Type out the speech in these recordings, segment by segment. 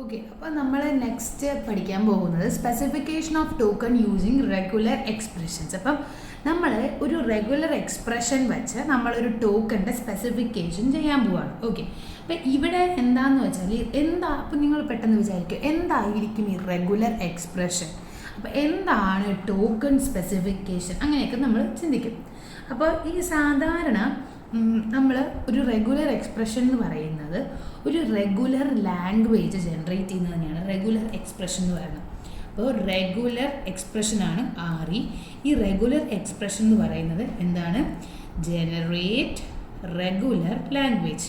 Okay, അപ്പോൾ നമ്മൾ next പഠിക്കാൻ പോകുന്നത് specification of token using regular expressions. അപ്പം നമ്മൾ ഒരു റെഗുലർ എക്സ്പ്രഷൻ വെച്ച് നമ്മളൊരു ടോക്കണിൻ്റെ സ്പെസിഫിക്കേഷൻ ചെയ്യാൻ പോവാണ്. ഓക്കെ, അപ്പം ഇവിടെ എന്താണെന്ന് വെച്ചാൽ അപ്പം നിങ്ങൾ പെട്ടെന്ന് വിചാരിക്കും എന്തായിരിക്കും ഈ റെഗുലർ എക്സ്പ്രഷൻ, അപ്പോൾ എന്താണ് ടോക്കൺ സ്പെസിഫിക്കേഷൻ, അങ്ങനെയൊക്കെ നമ്മൾ ചിന്തിക്കും. അപ്പോൾ ഈ സാധാരണ നമ്മൾ ഒരു റെഗുലർ എക്സ്പ്രഷൻ എന്ന് പറയുന്നത് ഒരു റെഗുലർ ലാംഗ്വേജ് ജനറേറ്റ് ചെയ്യുന്നത് തന്നെയാണ് റെഗുലർ എക്സ്പ്രഷൻ എന്ന് പറയുന്നത്. അപ്പോൾ റെഗുലർ എക്സ്പ്രഷനാണ് RE. ഈ റെഗുലർ എക്സ്പ്രഷൻ എന്ന് പറയുന്നത് എന്താണ്? Generate regular language.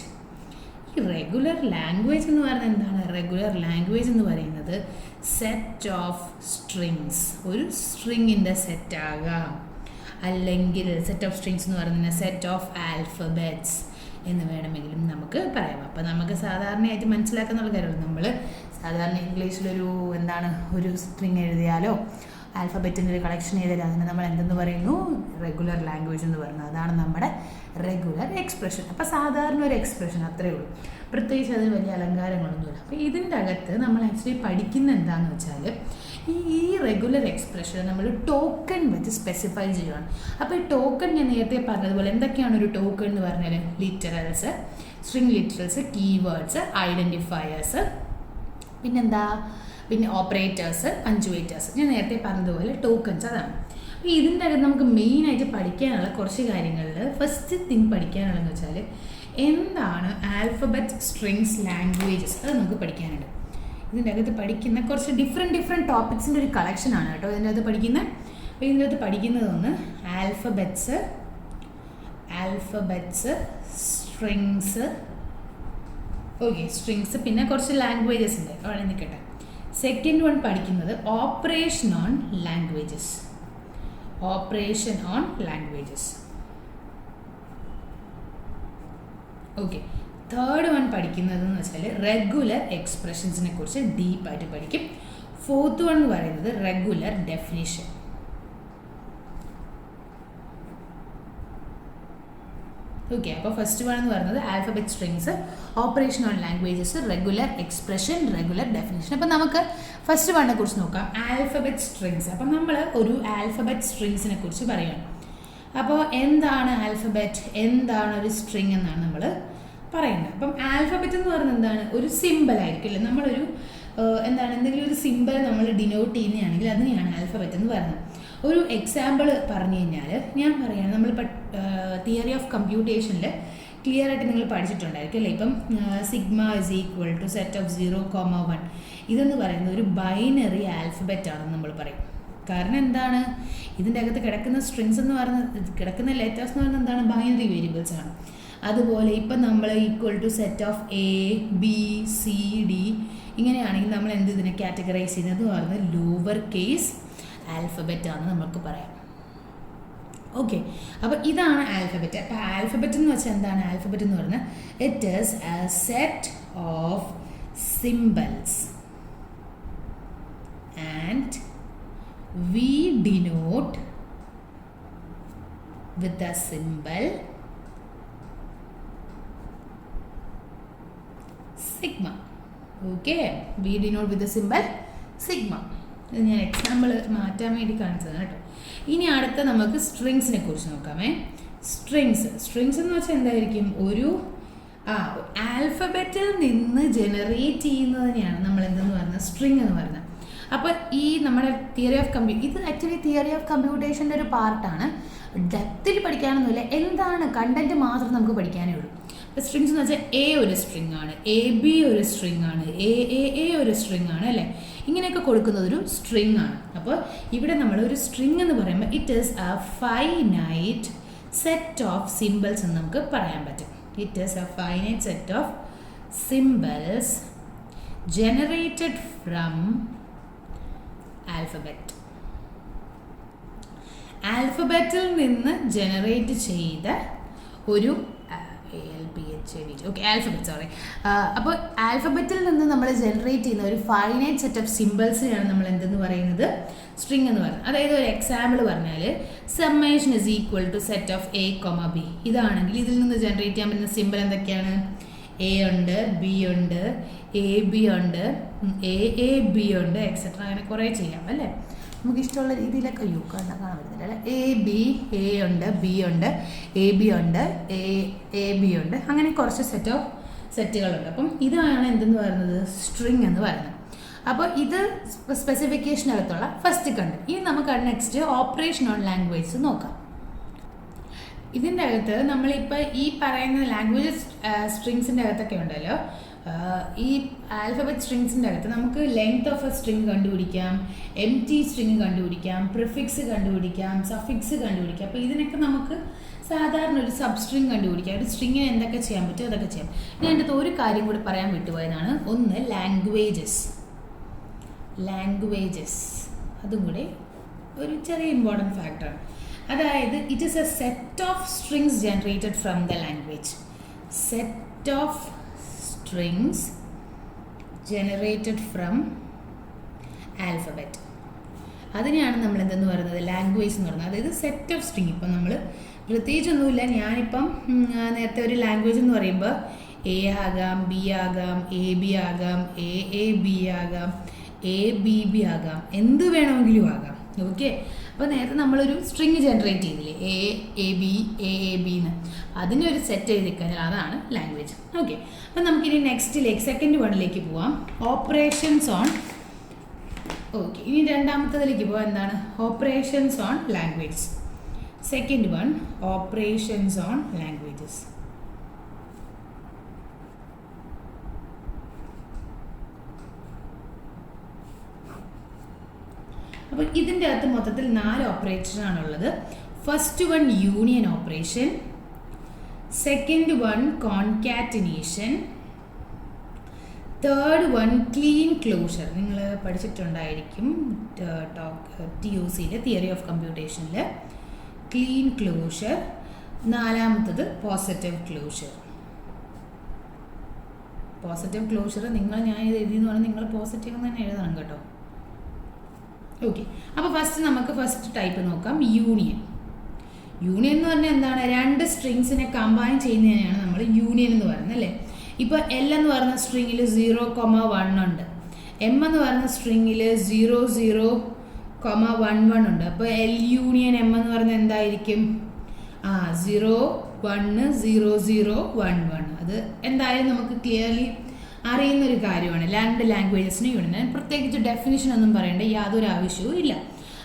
ഈ റെഗുലർ ലാംഗ്വേജ് എന്ന് പറയുന്നത് എന്താണ്? റെഗുലർ ലാംഗ്വേജ് എന്ന് പറയുന്നത് സെറ്റ് ഓഫ് സ്ട്രിങ്സ്, ഒരു സ്ട്രിങ്ങിൻ്റെ സെറ്റാകാം, അല്ലെങ്കിൽ സെറ്റ് ഓഫ് സ്ട്രിങ്സ് എന്ന് പറയുന്നത് സെറ്റ് ഓഫ് ആൽഫബറ്റ്സ് എന്ന് വേണമെങ്കിലും നമുക്ക് പറയാം. അപ്പോൾ നമുക്ക് സാധാരണയായിട്ട് മനസ്സിലാക്കാനുള്ള കാര്യമുള്ളൂ. നമ്മൾ സാധാരണ ഇംഗ്ലീഷിലൊരു ഒരു സ്ട്രിങ് എഴുതിയാലോ ആൽഫബറ്റിൻ്റെ ഒരു കളക്ഷൻ എഴുതിയാലോ അതിന് നമ്മൾ എന്തെന്ന് പറയുന്നു? റെഗുലർ ലാംഗ്വേജ് എന്ന് പറയുന്നത്. അതാണ് നമ്മുടെ റെഗുലർ എക്സ്പ്രഷൻ. അപ്പോൾ സാധാരണ ഒരു എക്സ്പ്രഷൻ അത്രയേ ഉള്ളൂ, പ്രത്യേകിച്ച് അതിന് വലിയ അലങ്കാരങ്ങളൊന്നുമില്ല. അപ്പോൾ ഇതിൻ്റെ അകത്ത് നമ്മൾ ആക്ച്വലി പഠിക്കുന്ന എന്താണെന്ന് വെച്ചാൽ ഈ റെഗുലർ എക്സ്പ്രഷൻ നമ്മൾ ടോക്കൺ വെച്ച് സ്പെസിഫൈ ചെയ്യുകയാണ്. അപ്പോൾ ഈ ടോക്കൺ ഞാൻ നേരത്തെ പറഞ്ഞതുപോലെ എന്തൊക്കെയാണ് ഒരു ടോക്കൺ എന്ന് പറഞ്ഞാൽ? Literals, string literals, keywords, identifiers, പിന്നെ ഓപ്പറേറ്റേഴ്സ്, പഞ്ച്വേറ്റേഴ്സ്. ഞാൻ നേരത്തെ പറഞ്ഞതുപോലെ ടോക്കൺസ് അതാണ്. അപ്പോൾ ഇതിൻ്റെ അകത്ത് നമുക്ക് മെയിനായിട്ട് പഠിക്കാനുള്ള കുറച്ച് കാര്യങ്ങളിൽ ഫസ്റ്റ് തിങ് പഠിക്കാനുള്ളതെന്ന് വെച്ചാൽ എന്താണ് ആൽഫബറ്റ്, സ്ട്രിങ്സ്, ലാംഗ്വേജസ്, അത് നമുക്ക് പഠിക്കാനുണ്ട്. ഇതിൻ്റെ അകത്ത് പഠിക്കുന്ന കുറച്ച് ഡിഫറെൻറ്റ് ടോപ്പിക്സിൻ്റെ ഒരു കളക്ഷനാണ് കേട്ടോ ഇതിൻ്റെ അകത്ത് പഠിക്കുന്നത്. അപ്പോൾ ഇതിൻ്റെ അകത്ത് പഠിക്കുന്നതൊന്ന് ആൽഫബറ്റ്സ്, സ്ട്രിങ്സ്, ഓക്കെ സ്ട്രിങ്സ്, പിന്നെ കുറച്ച് ലാംഗ്വേജസ് ഉണ്ട്, അവിടെ നിൽക്കട്ടെ. സെക്കൻഡ് വൺ പഠിക്കുന്നത് operation on languages. Okay, third one പഠിക്കുന്നതെന്ന് വെച്ചാൽ റെഗുലർ എക്സ്പ്രഷൻസിനെ കുറിച്ച് ഡീപ്പായിട്ട് പഠിക്കും. ഫോർത്ത് വൺ എന്ന് പറയുന്നത് റെഗുലർ ഡെഫിനിഷൻ. ഓക്കെ, അപ്പോൾ ഫസ്റ്റ് വൺ എന്ന് പറയുന്നത് alphabet, strings, operation on languages, regular expression, regular definition. അപ്പോൾ നമുക്ക് ഫസ്റ്റ് വണ്ണിനെ കുറിച്ച് നോക്കാം, ആൽഫബറ്റ് സ്ട്രിങ്സ്. അപ്പം നമ്മൾ ഒരു ആൽഫബറ്റ് സ്ട്രിങ്സിനെ കുറിച്ച് പറയുകയാണ്. അപ്പോൾ എന്താണ് ആൽഫബറ്റ്, എന്താണ് ഒരു സ്ട്രിങ് എന്നാണ് നമ്മൾ പറയുന്നത്. അപ്പം ആൽഫബറ്റ് എന്ന് പറയുന്നത് എന്താണ്? ഒരു സിമ്പിൾ ആയിരിക്കും അല്ലേ? നമ്മളൊരു എന്തെങ്കിലും ഒരു സിമ്പിൾ നമ്മൾ ഡിനോട്ട് ചെയ്യുന്നതാണെങ്കിൽ അതിനെയാണ് ആൽഫബറ്റ് എന്ന് പറയുന്നത്. ഒരു എക്സാമ്പിൾ പറഞ്ഞു കഴിഞ്ഞാൽ ഞാൻ പറയുകയാണ്, നമ്മളിപ്പോൾ തിയറി ഓഫ് കമ്പ്യൂട്ടേഷനിൽ ക്ലിയർ ആയിട്ട് നിങ്ങൾ പഠിച്ചിട്ടുണ്ടായിരിക്കും അല്ലേ? ഇപ്പം sigma is equal to set of 0,1 ഇതെന്ന് പറയുന്നത് ഒരു ബൈനറി ആൽഫബറ്റ് ആണെന്ന് നമ്മൾ പറയും. കാരണം എന്താണ്? ഇതിൻ്റെ അകത്ത് കിടക്കുന്ന സ്ട്രിങ്സ് എന്ന് പറയുന്നത്, കിടക്കുന്ന ലെറ്റേഴ്സ് എന്ന് പറയുന്നത് എന്താണ്? ബൈനറി വേരിയബിൾസ് ആണ്. അതുപോലെ ഇപ്പം നമ്മൾ equal to set of ABCD ഇങ്ങനെയാണെങ്കിൽ നമ്മൾ ഇതിനെ കാറ്റഗറൈസ് ചെയ്യുന്നത് എന്ന് പറയുന്നത് ലോവർ കേസ് ആൽഫബറ്റ് ആണെന്ന് നമുക്ക് പറയാം. ഓക്കെ, അപ്പോൾ ഇതാണ് ആൽഫബറ്റ്. അപ്പോൾ ആൽഫബറ്റ് എന്ന് വെച്ചാൽ എന്താണ്? ആൽഫബറ്റ് എന്ന് പറഞ്ഞാൽ it is a set of symbols and we denote with the symbol sigma. Okay, we denote with the symbol sigma. ഇത് ഞാൻ എക്സാമ്പിൾ മാറ്റാൻ വേണ്ടി കാണിച്ചതാണ് കേട്ടോ. ഇനി അടുത്ത നമുക്ക് സ്ട്രിങ്സിനെ കുറിച്ച് നോക്കാമേ. സ്ട്രിങ്സ് എന്ന് വെച്ചാൽ എന്തായിരിക്കും? ഒരു ആൽഫബറ്റിൽ നിന്ന് ജനറേറ്റ് ചെയ്യുന്നതിനെയാണ് നമ്മൾ എന്തെന്ന് പറയുന്നത്? സ്ട്രിങ് എന്ന് പറയുന്നത്. അപ്പോൾ ഈ നമ്മുടെ തിയറി ഓഫ് ഇത് ആക്ച്വലി തിയറി ഓഫ് കമ്പ്യൂട്ടേഷൻ്റെ ഒരു പാർട്ടാണ്. ഡെപ്തിൽ പഠിക്കാനൊന്നുമില്ല, എന്താണ് കണ്ടന്റ് മാത്രം നമുക്ക് പഠിക്കാനേ ഉള്ളൂ. അപ്പോൾ സ്ട്രിങ്സ് എന്ന് വെച്ചാൽ A ഒരു സ്ട്രിങ് ആണ്, AB ഒരു സ്ട്രിങ് ആണ്, AAA ഒരു സ്ട്രിങ് ആണ് അല്ലേ? ഇങ്ങനെയൊക്കെ കൊടുക്കുന്നത് ഒരു സ്ട്രിങ് ആണ്. അപ്പോൾ ഇവിടെ നമ്മൾ ഒരു സ്ട്രിങ് എന്ന് പറയുമ്പോൾ it is a finite set of symbols എന്ന് നമുക്ക് പറയാൻ പറ്റും. It is a finite set of symbols generated from ആൽഫബറ്റിൽ നിന്ന് ജനറേറ്റ് ചെയ്ത ഒരു അപ്പോൾ ആൽഫബറ്റിൽ നിന്ന് നമ്മൾ ജനറേറ്റ് ചെയ്യുന്ന ഒരു ഫൈനൈറ്റ് സെറ്റ് ഓഫ് സിംബൽസിനെയാണ് നമ്മൾ എന്തെന്ന് പറയുന്നത്? സ്ട്രിങ് എന്ന് പറയുന്നത്. അതായത് ഒരു എക്സാമ്പിൾ പറഞ്ഞാൽ summation is equal to set of A, B ഇതാണെങ്കിൽ ഇതിൽ നിന്ന് ജനറേറ്റ് ചെയ്യാൻ പറ്റുന്ന സിംബൽ എന്തൊക്കെയാണ്? എ ഉണ്ട്, ബി ഉണ്ട്, എ ബി ഉണ്ട്, എ ബി ഉണ്ട്, എക്സെട്ര. അങ്ങനെ കുറേ ചെയ്യാം അല്ലേ? നമുക്ക് ഇഷ്ടമുള്ള രീതിയിലൊക്കെ കാണാൻ പറ്റുന്നില്ല അല്ലേ? എ ബി, എ ഉണ്ട്, ബി ഉണ്ട്, എ ബി ഉണ്ട്, എ ബി ഉണ്ട്, അങ്ങനെ കുറച്ച് സെറ്റുകളുണ്ട്. അപ്പം ഇതാണ് എന്തെന്ന് പറയുന്നത്? സ്ട്രിങ് എന്ന് പറയുന്നത്. അപ്പോൾ ഇത് സ്പെസിഫിക്കേഷനകത്തുള്ള ഫസ്റ്റ് കണ്ടന്റ്. ഇനി നമുക്ക് നെക്സ്റ്റ് ഓപ്പറേഷൻ ഓൺ ലാംഗ്വേജ് നോക്കാം. ഇതിൻ്റെ അകത്ത് നമ്മളിപ്പോൾ ഈ പറയുന്ന ലാംഗ്വേജ് സ്ട്രിങ്സിൻ്റെ അകത്തൊക്കെ ഉണ്ടല്ലോ, ഈ ആൽഫബറ്റ് സ്ട്രിങ്സിൻ്റെ അകത്ത് നമുക്ക് ലെങ്ത് ഓഫ് എ സ്ട്രിങ് കണ്ടുപിടിക്കാം, എം ടി സ്ട്രിങ് കണ്ടുപിടിക്കാം, പ്രിഫിക്സ് കണ്ടുപിടിക്കാം, സഫിക്സ് കണ്ടുപിടിക്കാം. അപ്പോൾ ഇതിനൊക്കെ നമുക്ക് സാധാരണ ഒരു സബ് സ്ട്രിങ് കണ്ടുപിടിക്കാം. ഒരു സ്ട്രിങ്ങിന് എന്തൊക്കെ ചെയ്യാൻ പറ്റും അതൊക്കെ ചെയ്യാം. ഇനി എൻ്റെ ഒരു കാര്യം കൂടി പറയാൻ വിട്ടുപോയതാണ്. ഒന്ന് ലാംഗ്വേജസ്, അതും കൂടെ ഒരു ചെറിയ ഇമ്പോർട്ടൻറ്റ് ഫാക്ടറാണ്. അതായത് it is a set of strings generated from the language. Set of strings generated from alphabet. അതിനെയാണ് നമ്മൾ എന്തെന്ന് പറയുന്നത്? ലാംഗ്വേജ് എന്ന് പറയുന്നത്. അതായത് സെറ്റ് ഓഫ് സ്ട്രിങ്. ഇപ്പം നമ്മൾ പ്രത്യേകിച്ചൊന്നുമില്ല. ഞാനിപ്പം നേരത്തെ ഒരു ലാംഗ്വേജ് എന്ന് പറയുമ്പോൾ എ ആകാം, ബി ആകാം, എ ബി ആകാം, എ ബി ആകാം, എ ബി ബി ആകാം, എന്ത് വേണമെങ്കിലും ആകാം. ഓക്കെ, അപ്പോൾ നേരത്തെ നമ്മളൊരു സ്ട്രിങ് ജനറേറ്റ് ചെയ്തില്ലേ, എ ബി എന്ന്, അതിനൊരു സെറ്റ് എഴുതിക്കഴിഞ്ഞാൽ അതാണ് ലാംഗ്വേജ്. ഓക്കെ, അപ്പം നമുക്കിനി നെക്സ്റ്റിലേക്ക് സെക്കൻഡ് വണ്ണിലേക്ക് പോവാം. Operations on. ഓക്കെ, ഇനി രണ്ടാമത്തതിലേക്ക് പോവാം. എന്താണ്? Operations on language. Second one, operations on languages. അപ്പോൾ ഇതിൻ്റെ അകത്ത് മൊത്തത്തിൽ 4 ഓപ്പറേഷനാണുള്ളത്. First one union operation, second one concatenation, third one Kleene closure. നിങ്ങൾ പഠിച്ചിട്ടുണ്ടായിരിക്കും TOCയിൽ, തിയറി ഓഫ് കമ്പ്യൂട്ടേഷനിൽ ക്ലീൻ ക്ലോഷർ. നാലാമത്തത് പോസിറ്റീവ് ക്ലോഷർ. ഞാൻ ഇത് എഴുതിയെന്ന് പറഞ്ഞാൽ നിങ്ങൾ പോസിറ്റീവ് എന്ന് തന്നെ എഴുതണം കേട്ടോ. ഓക്കെ, അപ്പോൾ നമുക്ക് ഫസ്റ്റ് ടൈപ്പ് നോക്കാം. യൂണിയൻ എന്ന് പറഞ്ഞാൽ എന്താണ്? 2 സ്ട്രിങ്സിനെ കമ്പൈൻ ചെയ്യുന്നതിനെയാണ് നമ്മൾ യൂണിയൻ എന്ന് പറയുന്നത് അല്ലേ? ഇപ്പോൾ എൽ എന്ന് പറയുന്ന സ്ട്രിങ്ങിൽ 0,1 ഉണ്ട്, എം എന്ന് പറയുന്ന സ്ട്രിങ്ങിൽ 0,0,11 ഉണ്ട്. അപ്പോൾ എൽ യൂണിയൻ എം എന്ന് പറയുന്നത് എന്തായിരിക്കും? 0,1,0,0,11. അത് എന്തായാലും നമുക്ക് ക്ലിയർലി അറിയുന്നൊരു കാര്യമാണ്. 2 ലാംഗ്വേജസിന് യൂണിയൻ. പ്രത്യേകിച്ച് ഡെഫിനിഷൻ ഒന്നും പറയേണ്ട യാതൊരു ആവശ്യവും ഇല്ല.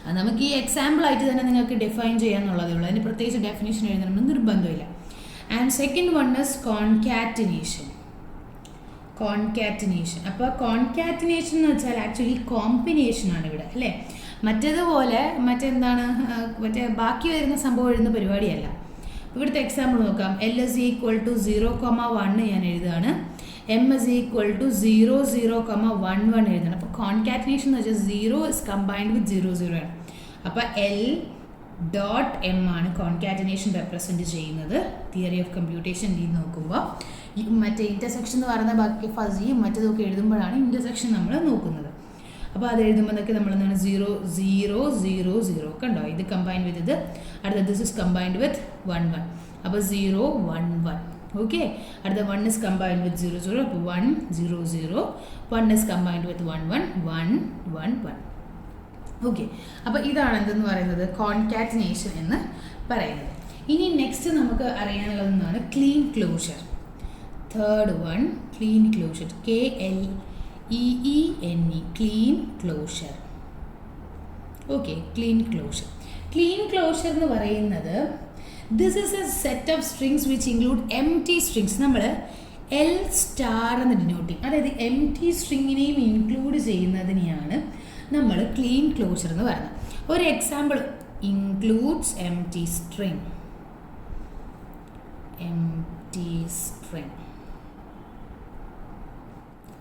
അത് നമുക്ക് ഈ എക്സാമ്പിൾ ആയിട്ട് തന്നെ നിങ്ങൾക്ക് ഡിഫൈൻ ചെയ്യാന്നുള്ളതേ ഉള്ളൂ. അതിന് പ്രത്യേകിച്ച് ഡെഫിനിഷൻ എഴുതണമെന്ന് നിർബന്ധമില്ല. And second one is concatenation. അപ്പോൾ കോൺകാറ്റിനേഷൻ എന്ന് വെച്ചാൽ ആക്ച്വലി കോമ്പിനേഷൻ ആണ് ഇവിടെ അല്ലേ? മറ്റേതുപോലെ മറ്റേ ബാക്കി വരുന്ന സംഭവം എഴുതുന്ന പരിപാടിയല്ല. ഇവിടുത്തെ എക്സാമ്പിൾ നോക്കാം. L is equal to 0,1 ഞാൻ എഴുതുകയാണ്, M is equal to 0,0,11 എഴുതണം. അപ്പോൾ കോൺകാറ്റിനേഷൻ എന്ന് വെച്ചാൽ 0 is combined with 0,0 ആണ്. അപ്പോൾ L.M ആണ് കോൺകാറ്റിനേഷൻ റെപ്രസെൻറ്റ് ചെയ്യുന്നത്. തിയറി ഓഫ് കമ്പ്യൂട്ടേഷൻ നോക്കുമ്പോൾ മറ്റേ ഇൻ്റർസെക്ഷൻ എന്ന് പറയുന്ന ബാക്കി ഫസിയും മറ്റേതൊക്കെ എഴുതുമ്പോഴാണ് ഇൻ്റർസെക്ഷൻ നമ്മൾ നോക്കുന്നത്. അപ്പോൾ അത് എഴുതുമ്പോഴൊക്കെ നമ്മൾ എന്താണ് 0,0,0,0 കണ്ടോ? ഇത് കമ്പൈൻ വിത്ത് ഇത്, അടുത്ത ദിസ് ഇസ് കമ്പൈൻഡ് വിത്ത് 1,1. അപ്പോൾ 0,1,1. ഓക്കെ, അടുത്ത 1 ഇസ് കമ്പൈൻഡ് വിത്ത് 0,0. അപ്പോൾ 1,0,0. 1 ഇസ് കമ്പൈൻഡ് വിത്ത് 1,1. 1,1,1. ഓക്കെ, അപ്പോൾ ഇതാണ് എന്തെന്ന് പറയുന്നത്? കോൺകാറ്റിനേഷൻ എന്ന് പറയുന്നത്. ഇനി നെക്സ്റ്റ് നമുക്ക് അറിയാനുള്ളതെന്നാണ് Kleene closure. Third one Kleene closure. KLEENE Kleene closure. Okay, Kleene closure. Kleene closure എന്ന് പറയുന്നത് this is a set of strings which include empty strings. നമ്മൾ L സ്റ്റാർ എന്ന് ഡിനോട്ട് ചെയ്യും. അതായത് എം ടി സ്ട്രിങ്ങിനെയും include ചെയ്യുന്നതിനെയാണ് നമ്മൾ Kleene closure എന്ന് പറയുന്നത്. ഒരു example includes empty string.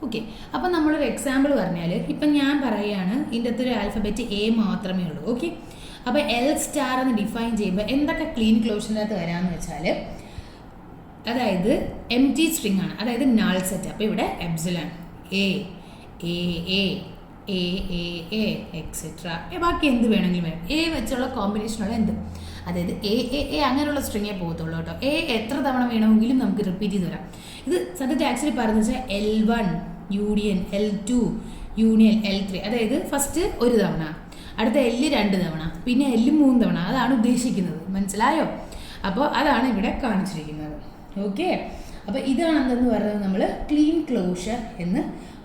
Okay, അപ്പം നമ്മളൊരു എക്സാമ്പിൾ പറഞ്ഞാൽ ഇപ്പം ഞാൻ പറയുകയാണ് ഇതിൻ്റെ അകത്തൊരു ആൽഫബറ്റ് A മാത്രമേ ഉള്ളൂ. ഓക്കെ, അപ്പോൾ L സ്റ്റാർ എന്ന് ഡിഫൈൻ ചെയ്യുമ്പോൾ എന്തൊക്കെ ക്ലീൻ ക്ലോഷറിൻ്റെ അകത്ത് വരാമെന്ന് വെച്ചാൽ, അതായത് എം ടി സ്ട്രിങ് ആണ്, അതായത് നൾ സെറ്റ്. അപ്പോൾ ഇവിടെ എപ്സിലൺ A എക്സെട്ര ബാക്കി എന്ത് വേണമെങ്കിലും വേണം. A വെച്ചുള്ള കോമ്പിനേഷനുള്ള എന്ത്. അതായത് എ എ എ അങ്ങനെയുള്ള സ്ട്രിങ്ങേ പോകത്തുള്ളൂ കേട്ടോ. എ എത്ര തവണ വേണമെങ്കിലും നമുക്ക് റിപ്പീറ്റ് ചെയ്ത് വരാം. ഇത് സത്യത്തിൽ ആക്ച്വലി പറയുന്നത് വെച്ചാൽ L1 union L2 union L3, അതായത് ഫസ്റ്റ് ഒരു തവണ, അടുത്ത L 2 തവണ, പിന്നെ L 3 തവണ. അതാണ് ഉദ്ദേശിക്കുന്നത്. മനസ്സിലായോ? അപ്പോൾ അതാണ് ഇവിടെ കാണിച്ചിരിക്കുന്നത്. ഓക്കെ, അപ്പോൾ ഇതാണ് എന്തെന്ന് പറയുന്നത് നമ്മൾ ക്ലീൻ ക്ലോഷർ എന്ന്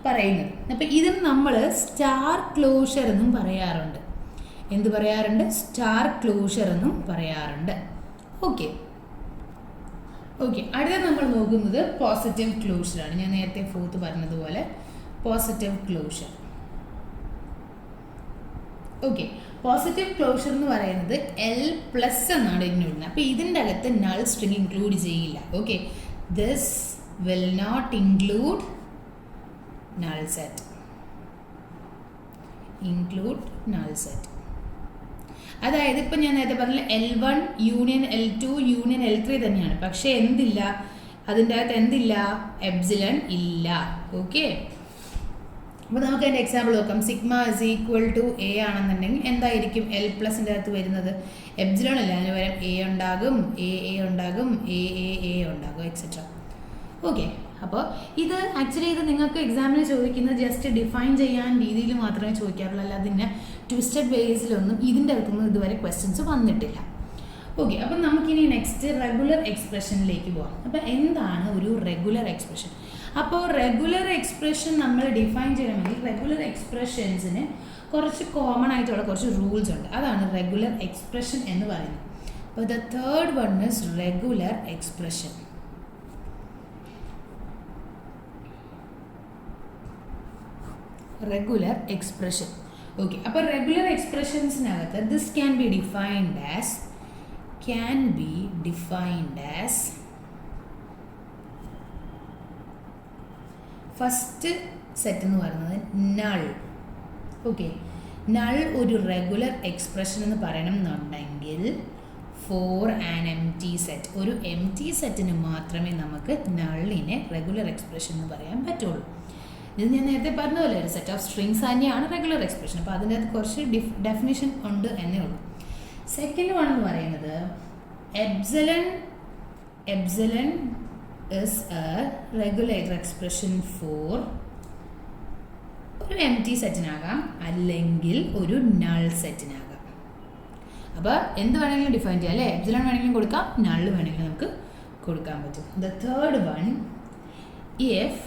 പറയുന്നത്. അപ്പോൾ ഇതിന് നമ്മൾ സ്റ്റാർ ക്ലോഷർ എന്നും പറയാറുണ്ട്. എന്ത് പറയാറുണ്ട്? സ്റ്റാർ ക്ലോഷർ എന്നും പറയാറുണ്ട്. ഓക്കെ ഓക്കെ അടുത്ത നമ്മൾ നോക്കുന്നത് പോസിറ്റീവ് ക്ലോഷറാണ്. ഞാൻ നേരത്തെ ഫോർത്ത് പറഞ്ഞതുപോലെ positive closure. Okay, positive closure എന്ന് പറയുന്നത് L+ എന്നാണ് ഇതിനുള്ളത്. അപ്പോൾ ഇതിൻ്റെ അകത്ത് നൾ സ്ട്രിങ് ഇൻക്ലൂഡ് ചെയ്യില്ല. Okay, this will not include null set. Include null set അതായത് ഇപ്പം ഞാൻ നേരത്തെ പറഞ്ഞ L1 union L2 union L3 തന്നെയാണ്. പക്ഷേ എന്തില്ല, അതിൻ്റെ അകത്ത് എന്തില്ല? എപ്സിലൺ ഇല്ല. ഓക്കെ, അപ്പോൾ നമുക്ക് അതിൻ്റെ എക്സാമ്പിൾ നോക്കാം. Sigma is equal to A ആണെന്നുണ്ടെങ്കിൽ എന്തായിരിക്കും L+ൻ്റെ അകത്ത് വരുന്നത്? എപ്സിലോൺ അല്ല, അതിന് പകരം എ ഉണ്ടാകും, എ ഉണ്ടാകും, എ ഉണ്ടാകും, എക്സെട്ര. ഓക്കെ, അപ്പോൾ ഇത് ആക്ച്വലി ഇത് നിങ്ങൾക്ക് എക്സാമിന് ചോദിക്കുന്നത് ജസ്റ്റ് ഡിഫൈൻ ചെയ്യാൻ രീതിയിൽ മാത്രമേ ചോദിക്കാറുള്ളൂ, അല്ലാതെ ഇതിൻ്റെ ട്വിസ്റ്റഡ് വേസിലൊന്നും ഇതിൻ്റെ അകത്തൊന്നും ഇതുവരെ ക്വസ്റ്റ്യൻസ് വന്നിട്ടില്ല. ഓക്കെ, അപ്പം നമുക്കിനി നെക്സ്റ്റ് റെഗുലർ എക്സ്പ്രഷനിലേക്ക് പോകാം. അപ്പം എന്താണ് ഒരു റെഗുലർ എക്സ്പ്രഷൻ? അപ്പോൾ റെഗുലർ എക്സ്പ്രഷൻ നമ്മൾ ഡിഫൈൻ ചെയ്യണമെങ്കിൽ റെഗുലർ എക്സ്പ്രഷൻസിന് കുറച്ച് കോമൺ ആയിട്ടുള്ള കുറച്ച് റൂൾസ് ഉണ്ട്. അതാണ് റെഗുലർ എക്സ്പ്രഷൻ എന്ന് പറയുന്നത്. അപ്പോൾ the third one is regular expression. Regular expression. Okay, അപ്പോൾ റെഗുലർ എക്സ്പ്രഷൻസിനകത്ത് this can be defined as first set എന്ന് പറയുന്നത് നൾ. ഓക്കെ, നൾ ഒരു റെഗുലർ എക്സ്പ്രഷൻ എന്ന് പറയണം എന്നുണ്ടെങ്കിൽ ഫോർ ആൻ എംപ്റ്റി സെറ്റ്, ഒരു എംപ്റ്റി സെറ്റിന് മാത്രമേ നമുക്ക് നള്ളിനെ റെഗുലർ എക്സ്പ്രഷൻ എന്ന് പറയാൻ പറ്റുള്ളൂ. ഇത് ഞാൻ നേരത്തെ പറഞ്ഞ പോലെ ഒരു സെറ്റ് ഓഫ് സ്ട്രിങ്സ് തന്നെയാണ് റെഗുലർ എക്സ്പ്രഷൻ. അപ്പോൾ അതിൻ്റെ അകത്ത് കുറച്ച് ഡെഫിനിഷൻ ഉണ്ട് എന്നേ ഉള്ളൂ. സെക്കൻഡ് വൺ എന്ന് പറയുന്നത് epsilon is A regular expression four ഒരു എംപ്റ്റി സെറ്റിനാകാം അല്ലെങ്കിൽ ഒരു നൾ സെറ്റിനാകാം. അപ്പോൾ എന്ത് വേണമെങ്കിലും ഡിഫൈൻ ചെയ്യാം അല്ലേ? എപ്സിലൺ വേണമെങ്കിലും കൊടുക്കാം, നൾ വേണമെങ്കിലും നമുക്ക് കൊടുക്കാൻ പറ്റും. The third one, if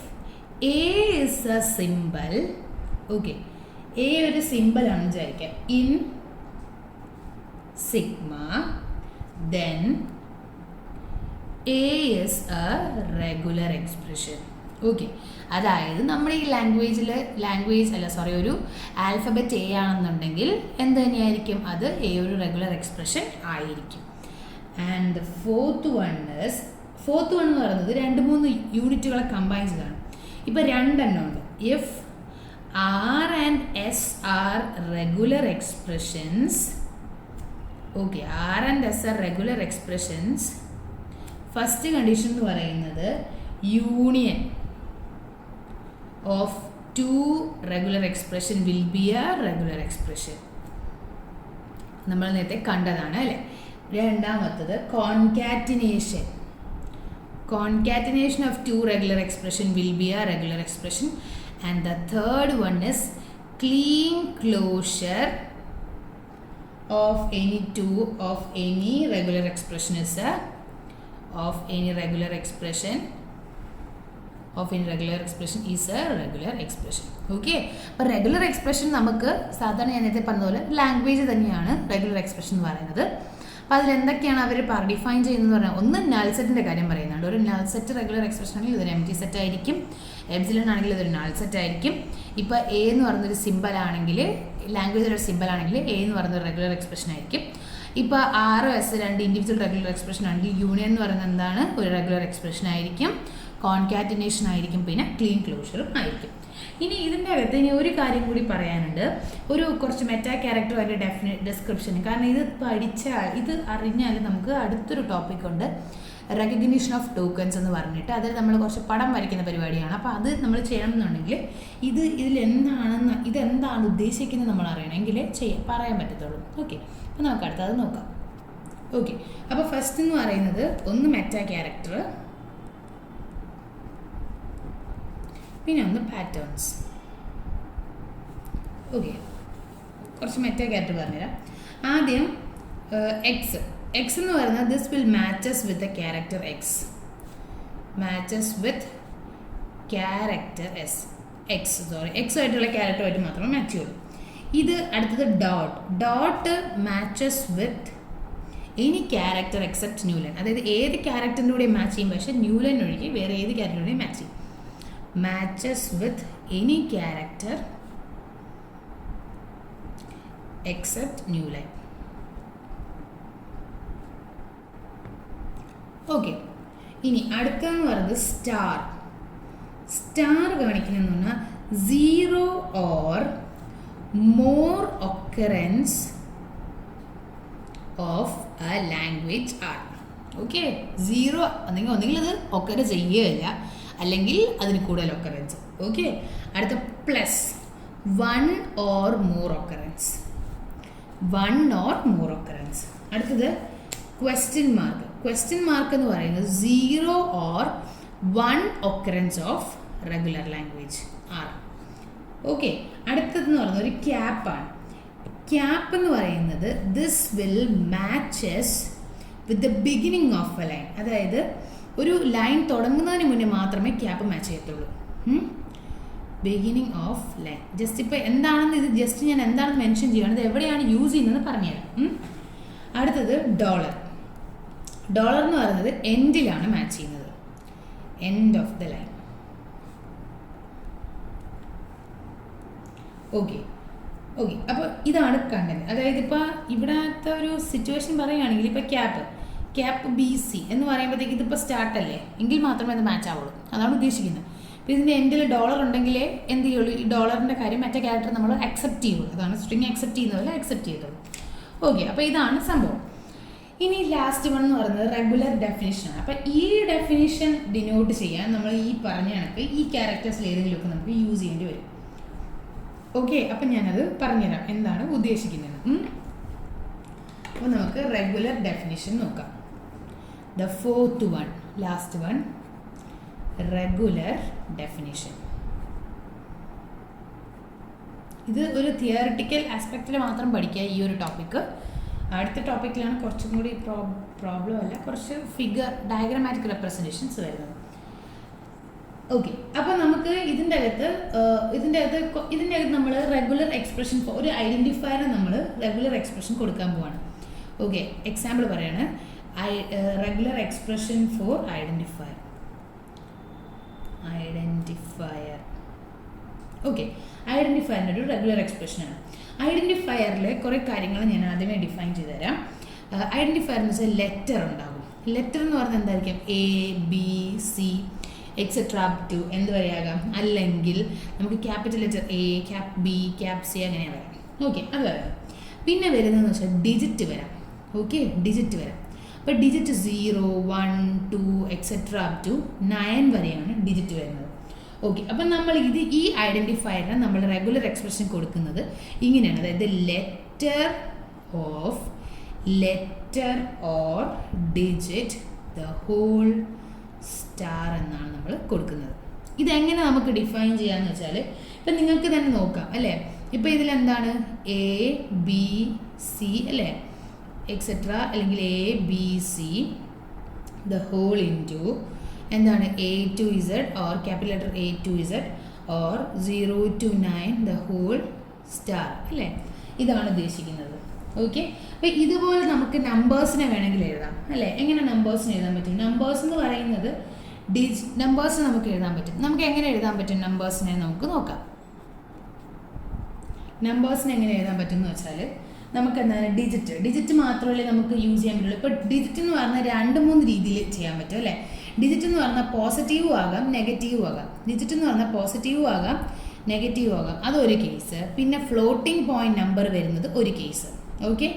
A is a symbol, okay, A ഒരു സിമ്പിൾ ആണ് വിചാരിക്കാം, in sigma, then A is a regular expression. Okay, അതായത് നമ്മുടെ ഈ ഒരു ആൽഫബറ്റ് A ആണെന്നുണ്ടെങ്കിൽ എന്ത് തന്നെയായിരിക്കും? അത് A ഒരു റെഗുലർ എക്സ്പ്രഷൻ ആയിരിക്കും. ആൻഡ് ഫോർത്ത് വൺ എന്ന് പറയുന്നത് 2-3 യൂണിറ്റുകളെ കമ്പൈൻ ചെയ്താണ്. ഇപ്പോൾ 2 എണ്ണം ഉണ്ട്. If R and S are regular expressions, okay, R and S are regular expressions, first condition എന്ന് പറയുന്നത് union of 2 regular expression will be A regular expression. നമ്മൾ നേരത്തെ കണ്ടതാണ് അല്ലേ? രണ്ടാമത്തത് concatenation of 2 regular expression will be a regular expression, and the third one is clean closure of any regular expression is a regular expression okay. അപ്പോൾ regular expression നമുക്ക് സാധാരണ ഞാൻ നേരത്തെ പറഞ്ഞതുപോലെ ലാംഗ്വേജ് തന്നെയാണ് റെഗുലർ എക്സ്പ്രഷൻ എന്ന് പറയുന്നത്. അപ്പോൾ അതിലെന്തൊക്കെയാണ് അവർ ഡിഫൈൻ ചെയ്യുന്നത് പറഞ്ഞാൽ, ഒന്ന് നൾ സെറ്റിൻ്റെ കാര്യം പറയുന്നുണ്ട്. ഒരു നൾ സെറ്റ് റെഗുലർ എക്സ്പ്രഷൻ ആണെങ്കിൽ ഇതൊരു എംപ്റ്റി സെറ്റ് ആയിരിക്കും. എപ്സിലൺ ആണെങ്കിൽ ഇതൊരു നൾ സെറ്റ് ആയിരിക്കും. ഇപ്പോൾ എ എന്ന് പറയുന്നൊരു സിമ്പിൾ ആണെങ്കിൽ, ലാംഗ്വേജിലൊരു സിമ്പിൾ ആണെങ്കിൽ എ എന്ന് പറയുന്നത് റെഗുലർ എക്സ്പ്രഷൻ ആയിരിക്കും. ഇപ്പോൾ R-S 2 ഇൻഡിവിജ്വൽ റെഗുലർ എക്സ്പ്രഷൻ ആണെങ്കിൽ യൂണിയൻ എന്ന് പറയുന്നത് എന്താണ്? ഒരു റെഗുലർ എക്സ്പ്രഷൻ ആയിരിക്കും. കോൺകാറ്റിനേഷൻ ആയിരിക്കും, പിന്നെ ക്ലീൻ ക്ലോഷറും ആയിരിക്കും. ഇനി ഇതിൻ്റെ അകത്ത് ഇനി ഒരു കാര്യം കൂടി പറയാനുണ്ട്, കുറച്ച് മെറ്റാ ക്യാരക്ടർ അതിൻ്റെ ഡിസ്ക്രിപ്ഷൻ. കാരണം ഇത് അറിഞ്ഞാൽ നമുക്ക് അടുത്തൊരു ടോപ്പിക് ഉണ്ട്, റെക്കഗ്നിഷൻ ഓഫ് ടോക്കൺസ് എന്ന് പറഞ്ഞിട്ട്. അതിൽ നമ്മൾ കുറച്ച് പടം വരയ്ക്കുന്ന പരിപാടിയാണ്. അപ്പോൾ അത് നമ്മൾ ചെയ്യണം എന്നുണ്ടെങ്കിൽ ഇതെന്താണ് ഉദ്ദേശിക്കുന്നത് നമ്മൾ അറിയണമെങ്കിൽ പറയാൻ പറ്റത്തുള്ളൂ. ഓക്കെ, അപ്പോൾ നമുക്ക് അടുത്തത് നോക്കാം. ഓക്കെ, അപ്പോൾ ഫസ്റ്റ് എന്ന് പറയുന്നത് ഒന്ന് മെറ്റാ ക്യാരക്ടർ, പിന്നെ ഒന്ന് പാറ്റേൺസ്. ഓക്കെ, കുറച്ച് മെറ്റാ ക്യാരക്ടർ പറഞ്ഞുതരാം. ആദ്യം എക്സ്. എക്സ് എന്ന് പറയുന്നത് this will matches with a character X, matches with character X ആയിട്ടുള്ള ക്യാരക്ടറുമായിട്ട് മാത്രമേ മാച്ച് ചെയ്യുള്ളൂ. ഇത് അടുത്തത് dot matches with any character except newline. അതായത് ഏത് ക്യാരക്ടറിൻ്റെ കൂടെ മാച്ച് ചെയ്യും, പക്ഷേ ന്യൂലൈൻ ഒഴികെ വേറെ ഏത് ക്യാരക്ടറിൻ്റെയും മാച്ച് ചെയ്യും. Matches with any character except newline. Okay, ഇനി അടുത്തെന്ന് പറയുന്നത് സ്റ്റാർ കാണിക്കുന്നതെന്ന് പറഞ്ഞാൽ 0 or more occurrence of a language are. Okay, 0 ഒന്നെങ്കിൽ അത് ഒക്കറെ ചെയ്യുകയില്ല, അല്ലെങ്കിൽ അതിന് കൂടുതൽ ഒക്കറൻസ്. ഓക്കെ, അടുത്ത പ്ലസ് 1 or more occurrence. അടുത്തത് ക്വസ്റ്റ്യൻ മാർക്ക് എന്ന് പറയുന്നത് 0 or 1 occurrence of regular language are. Okay, അടുത്തതെന്ന് പറയുന്നത് ഒരു ക്യാപ്പാണ്. ക്യാപ്പ് എന്ന് പറയുന്നത് this will matches with the beginning of A line. അതായത് ഒരു ലൈൻ തുടങ്ങുന്നതിന് മുന്നേ മാത്രമേ ക്യാപ്പ് മാച്ച് ചെയ്യത്തുള്ളൂ. Beginning of line. ജസ്റ്റ് ഇപ്പോൾ എന്താണെന്ന് ഇത് ജസ്റ്റ് ഞാൻ എന്താണെന്ന് മെൻഷൻ ചെയ്യുകയാണ്, ഇത് എവിടെയാണ് യൂസ് ചെയ്യുന്നത് പറഞ്ഞുതരാം. അടുത്തത് ഡോളർ എന്ന് പറയുന്നത് എൻഡിലാണ് മാച്ച് ചെയ്യുന്നത്, end of the line. Okay, അപ്പോൾ ഇതാണ് കണ്ടന്റ്. അതായത് ഇപ്പോൾ ഇവിടത്തെ ഒരു സിറ്റുവേഷൻ പറയുകയാണെങ്കിൽ ഇപ്പോൾ ക്യാപ്പ് BC എന്ന് പറയുമ്പോഴത്തേക്ക് ഇതിപ്പോൾ സ്റ്റാർട്ടല്ലേ, എങ്കിൽ മാത്രമേ അത് മാച്ച് ആവുള്ളൂ, അതാണ് ഉദ്ദേശിക്കുന്നത്. അപ്പോൾ ഇതിൻ്റെ എൻഡിൽ ഡോളർ ഉണ്ടെങ്കിലേ എന്ത് ചെയ്യുള്ളൂ, ഈ ഡോളറിൻ്റെ കാര്യം മറ്റേ ക്യാരക്ടർ നമ്മൾ അക്സെപ്റ്റ് ചെയ്യുള്ളൂ. അതാണ് സ്ട്രിങ് അക്സെപ്റ്റ് ചെയ്യുന്ന പോലെ അക്സെപ്റ്റ് ചെയ്തോളൂ. ഓക്കെ, അപ്പോൾ ഇതാണ് സംഭവം. ഇനി ലാസ്റ്റ് വൺ എന്ന് പറയുന്നത് റെഗുലർ ഡെഫിനിഷനാണ്. അപ്പം ഈ ഡെഫിനിഷൻ ഡിനോട്ട് ചെയ്യാൻ നമ്മൾ ഈ പറഞ്ഞ കണക്ക് ഈ ക്യാരക്ടേഴ്സിൽ ഏതെങ്കിലുമൊക്കെ നമുക്ക് യൂസ് ചെയ്യേണ്ടി വരും. ഓക്കെ, അപ്പം ഞാനത് പറഞ്ഞുതരാം എന്താണ് ഉദ്ദേശിക്കുന്നത്. അപ്പോൾ നമുക്ക് റെഗുലർ ഡെഫിനിഷൻ നോക്കാം. The fourth one, last one, regular definition. ഇത് ഒരു തിയറിറ്റിക്കൽ ആസ്പെക്റ്റിൽ മാത്രം പഠിക്കുക ഈ ഒരു ടോപ്പിക്ക്. അടുത്ത ടോപ്പിക്കിലാണ് കുറച്ചും കൂടി പ്രോബ്ലം അല്ല, കുറച്ച് ഡയഗ്രമാറ്റിക് റെപ്രസെൻറ്റേഷൻസ് വരുന്നത്. ഓക്കെ, അപ്പോൾ നമുക്ക് ഇതിൻ്റെ അകത്ത് നമ്മൾ റെഗുലർ എക്സ്പ്രഷൻ, ഒരു ഐഡൻറ്റിഫയർ നമ്മൾ റെഗുലർ എക്സ്പ്രഷൻ കൊടുക്കാൻ പോവാണ്. ഓക്കെ, എക്സാമ്പിൾ പറയാണ്, regular expression for identifier. Okay, ഐഡൻറ്റിഫയറിൻ്റെ ഒരു റെഗുലർ എക്സ്പ്രഷനാണ്. ഐഡൻറ്റിഫയറിൽ കുറേ കാര്യങ്ങൾ ഞാൻ ആദ്യമേ ഡിഫൈൻ ചെയ്ത് തരാം. ഐഡൻറ്റിഫയർ എന്ന് വെച്ചാൽ ലെറ്റർ ഉണ്ടാകും. ലെറ്റർ എന്ന് പറഞ്ഞാൽ എന്തായിരിക്കും, A, B, C etcetera up to എന്ത് വരെയാകാം, അല്ലെങ്കിൽ നമുക്ക് capital letter A, cap B, cap C അങ്ങനെ വരാം. ഓക്കെ, അത് വരാം. പിന്നെ വരുന്നതെന്ന് വെച്ചാൽ ഡിജിറ്റ് വരാം. ഓക്കെ, ഡിജിറ്റ് വരാം. അപ്പോൾ ഡിജിറ്റ് 0, 1, 2 എക്സെട്ര അപ് ടു 9 വരെയാണ് ഡിജിറ്റ് വരുന്നത്. ഓക്കെ, അപ്പം നമ്മൾ ഈ ഐഡൻറ്റിഫയറിന് നമ്മൾ റെഗുലർ എക്സ്പ്രഷൻ കൊടുക്കുന്നത് ഇങ്ങനെയാണ്. അതായത് letter or digit the whole star എന്നാണ് നമ്മൾ കൊടുക്കുന്നത്. ഇതെങ്ങനെ നമുക്ക് ഡിഫൈൻ ചെയ്യാമെന്ന് വെച്ചാൽ ഇപ്പം നിങ്ങൾക്ക് തന്നെ നോക്കാം അല്ലേ. ഇപ്പം ഇതിലെന്താണ് ABC അല്ലേ, എക്സെട്ര, അല്ലെങ്കിൽ ABC ദ ഹോൾ ഇൻറ്റു എന്താണ് A to Z or capital letter A to Z or 0 to 9 the whole star അല്ലേ, ഇതാണ് ഉദ്ദേശിക്കുന്നത്. ഓക്കെ, അപ്പോൾ ഇതുപോലെ നമുക്ക് നമ്പേഴ്സിനെ വേണമെങ്കിൽ എഴുതാം അല്ലേ. എങ്ങനെ നമ്പേഴ്സിന് എഴുതാൻ പറ്റും? നമ്പേഴ്സ് എന്ന് പറയുന്നത് നമ്പേഴ്സ് നമുക്ക് എഴുതാൻ പറ്റും. നമുക്ക് എങ്ങനെ എഴുതാൻ പറ്റും നമ്പേഴ്സിനെ നമുക്ക് നോക്കാം. നമ്പേഴ്സിനെ എങ്ങനെ എഴുതാൻ പറ്റും എന്ന് വെച്ചാൽ നമുക്ക് എന്താണ് ഡിജിറ്റ് മാത്രമല്ലേ നമുക്ക് യൂസ് ചെയ്യാൻ പറ്റുള്ളൂ. ഇപ്പോൾ ഡിജിറ്റ് എന്ന് പറഞ്ഞാൽ 2-3 രീതിയിൽ ചെയ്യാൻ പറ്റും അല്ലേ. ഡിജിറ്റ് എന്ന് പറഞ്ഞാൽ പോസിറ്റീവും ആകാം നെഗറ്റീവും ആകാം. ഡിജിറ്റ് എന്ന് പറഞ്ഞാൽ പോസിറ്റീവും ആകാം നെഗറ്റീവും ആകാം, അതൊരു കേസ്. പിന്നെ ഫ്ലോട്ടിംഗ് പോയിന്റ് നമ്പർ വരുന്നത് ഒരു കേസ്. ഓക്കെ,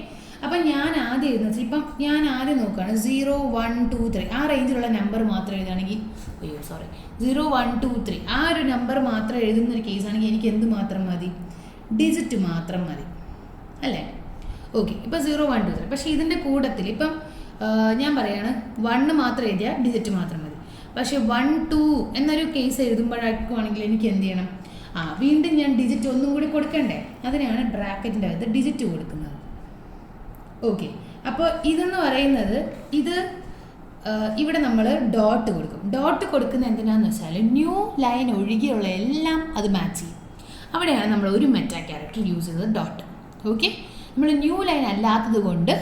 അപ്പം ഞാൻ ആദ്യം എഴുതുന്നത് ഇപ്പം ഞാൻ ആദ്യം നോക്കുകയാണ് 0, 1, 2, 3 ആ റേഞ്ചിലുള്ള നമ്പർ മാത്രം എഴുതുകയാണെങ്കിൽ 0, 1, 2, 3 ആ ഒരു നമ്പർ മാത്രം എഴുതുന്ന ഒരു കേസാണെങ്കിൽ എനിക്ക് എന്ത് മാത്രം മതി, ഡിജിറ്റ് മാത്രം മതി അല്ലേ. ഓക്കെ, ഇപ്പോൾ 0 1 2 3. പക്ഷേ ഇതിൻ്റെ കൂട്ടത്തിൽ ഇപ്പം ഞാൻ പറയാണ് 1 മാത്രം എഴുതിയാൽ ഡിജിറ്റ് മാത്രം മതി. പക്ഷേ 1 2 എന്നൊരു കേസ് എഴുതുമ്പോഴാണെങ്കിൽ എനിക്ക് എന്ത് ചെയ്യണം? വീണ്ടും ഞാൻ ഡിജിറ്റ് ഒന്നും കൂടി കൊടുക്കണ്ടേ? അതിനെയാണ് ബ്രാക്കറ്റിൻ്റെ അകത്ത് ഡിജിറ്റ് കൊടുക്കുന്നത്. ഓക്കെ, അപ്പോൾ ഇതെന്ന് പറയുന്നത് ഇത് ഇവിടെ നമ്മൾ ഡോട്ട് കൊടുക്കും. ഡോട്ട് കൊടുക്കുന്ന എന്തിനാന്ന് വെച്ചാൽ ന്യൂ ലൈൻ ഒഴികെയുള്ള എല്ലാം അത് മാച്ച് ചെയ്യും. അവിടെയാണ് നമ്മൾ ഒരു മെറ്റാ ക്യാരക്ടർ യൂസ് ചെയ്തത് ഡോട്ട്. ഓക്കെ, നമ്മൾ ന്യൂ ലൈൻ അല്ലാത്തത് കൊണ്ട്